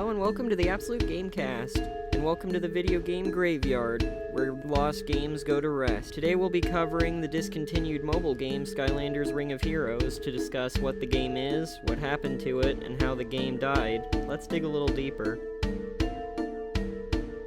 Hello and welcome to the Absolute Gamecast, and welcome to the video game graveyard, where lost games go to rest. Today we'll be covering the discontinued mobile game Skylanders Ring of Heroes to discuss what the game is, what happened to it, and how the game died. Let's dig a little deeper.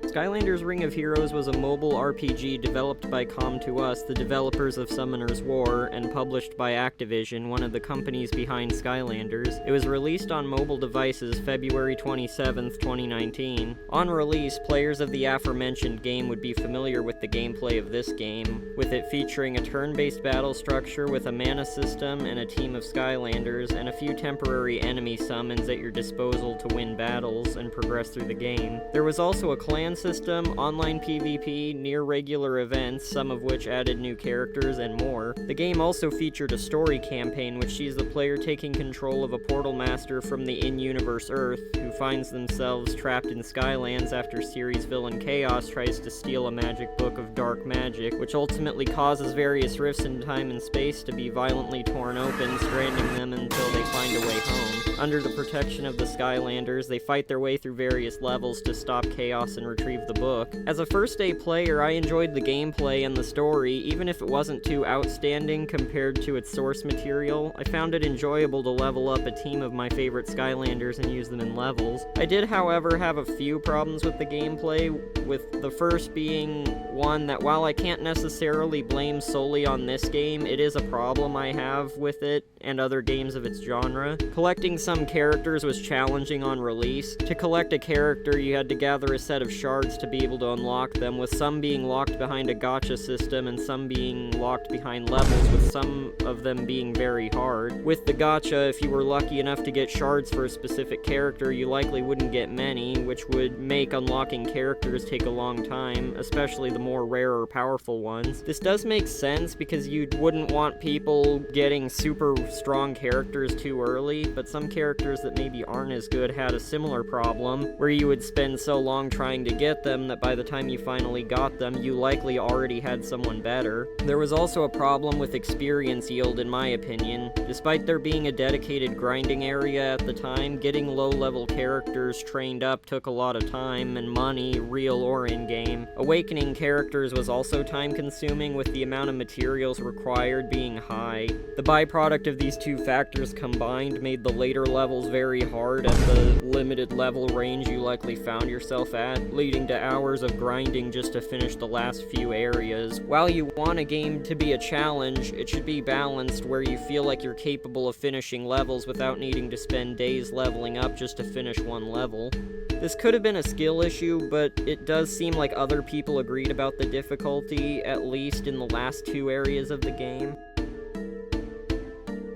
Skylanders Ring of Heroes was a mobile RPG developed by Com2uS, the developers of Summoner's War, and published by Activision, one of the companies behind Skylanders. It was released on mobile devices February 27th, 2019. On release, players of the aforementioned game would be familiar with the gameplay of this game, with it featuring a turn-based battle structure with a mana system and a team of Skylanders, and a few temporary enemy summons at your disposal to win battles and progress through the game. There was also a clan system, online PvP, near regular events, some of which added new characters, and more. The game also featured a story campaign which sees the player taking control of a portal master from the in-universe Earth, who finds themselves trapped in Skylands after series villain Chaos tries to steal a magic book of dark magic, which ultimately causes various rifts in time and space to be violently torn open, stranding them until they find a way home. Under the protection of the Skylanders, they fight their way through various levels to stop Chaos and retrieve the book. As a first-day player, I enjoyed the gameplay and the story, even if it wasn't too outstanding compared to its source material. I found it enjoyable to level up a team of my favorite Skylanders and use them in levels. I did, however, have a few problems with the gameplay, with the first being one that while I can't necessarily blame solely on this game, it is a problem I have with it and other games of its genre. Collecting some characters was challenging on release. To collect a character, you had to gather a set of shards to be able to unlock them, with some being locked behind a gacha system and some being locked behind levels, with some of them being very hard. With the gacha, if you were lucky enough to get shards for a specific character, you likely wouldn't get many, which would make unlocking characters take a long time, especially the more rare or powerful ones. This does make sense because you wouldn't want people getting super strong characters too early, but some characters that maybe aren't as good had a similar problem, where you would spend so long trying to get them that by the time you finally got them, you likely already had someone better. There was also a problem with experience yield, in my opinion. Despite there being a dedicated grinding area at the time, getting low-level characters trained up took a lot of time and money, real or in-game. Awakening characters was also time-consuming, with the amount of materials required being high. The byproduct of these two factors combined made the later levels very hard at the limited level range you likely found yourself at, leading to hours of grinding just to finish the last few areas. While you want a game to be a challenge, it should be balanced where you feel like you're capable of finishing levels without needing to spend days leveling up just to finish one level. This could have been a skill issue, but it does seem like other people agreed about the difficulty, at least in the last two areas of the game.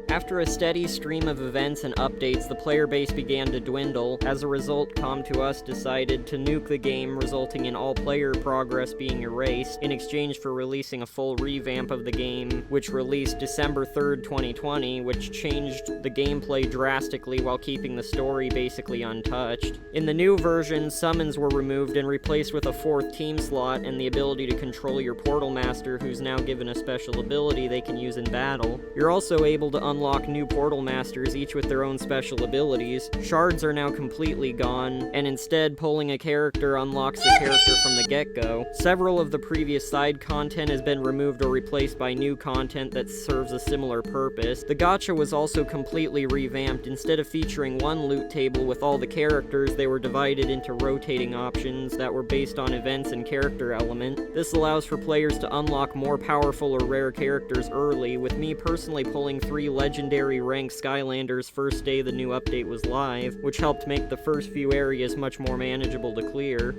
After a steady stream of events and updates, the player base began to dwindle. As a result, Com2uS decided to nuke the game, resulting in all player progress being erased, in exchange for releasing a full revamp of the game, which released December 3rd, 2020, which changed the gameplay drastically while keeping the story basically untouched. In the new version, summons were removed and replaced with a fourth team slot and the ability to control your portal master, who's now given a special ability they can use in battle. You're also able to unlock new portal masters, each with their own special abilities. Shards are now completely gone, and instead pulling a character unlocks the character from the get-go. Several of the previous side content has been removed or replaced by new content that serves a similar purpose. The gacha was also completely revamped. Instead of featuring one loot table with all the characters, they were divided into rotating options that were based on events and character element. This allows for players to unlock more powerful or rare characters early, with me personally pulling 3 legendary ranked Skylanders first day the new update was live, which helped make the first few areas much more manageable to clear.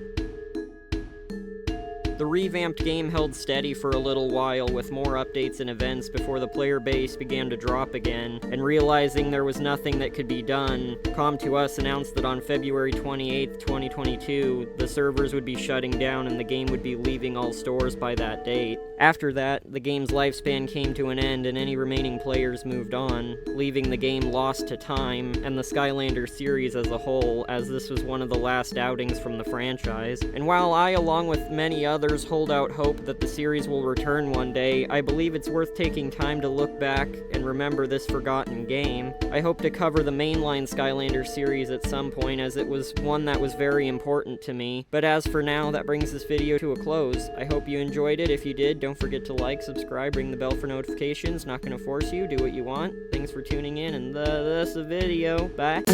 The revamped game held steady for a little while with more updates and events before the player base began to drop again, and realizing there was nothing that could be done, Com2uS announced that on February 28th, 2022, the servers would be shutting down and the game would be leaving all stores by that date. After that, the game's lifespan came to an end and any remaining players moved on, leaving the game lost to time and the Skylander series as a whole, as this was one of the last outings from the franchise. And while I, along with many others, others hold out hope that the series will return one day, I believe it's worth taking time to look back and remember this forgotten game. I hope to cover the mainline Skylanders series at some point, as it was one that was very important to me. But as for now, that brings this video to a close. I hope you enjoyed it. If you did, don't forget to like, subscribe, ring the bell for notifications. Not gonna force you, do what you want. Thanks for tuning in, and that's the video. Bye.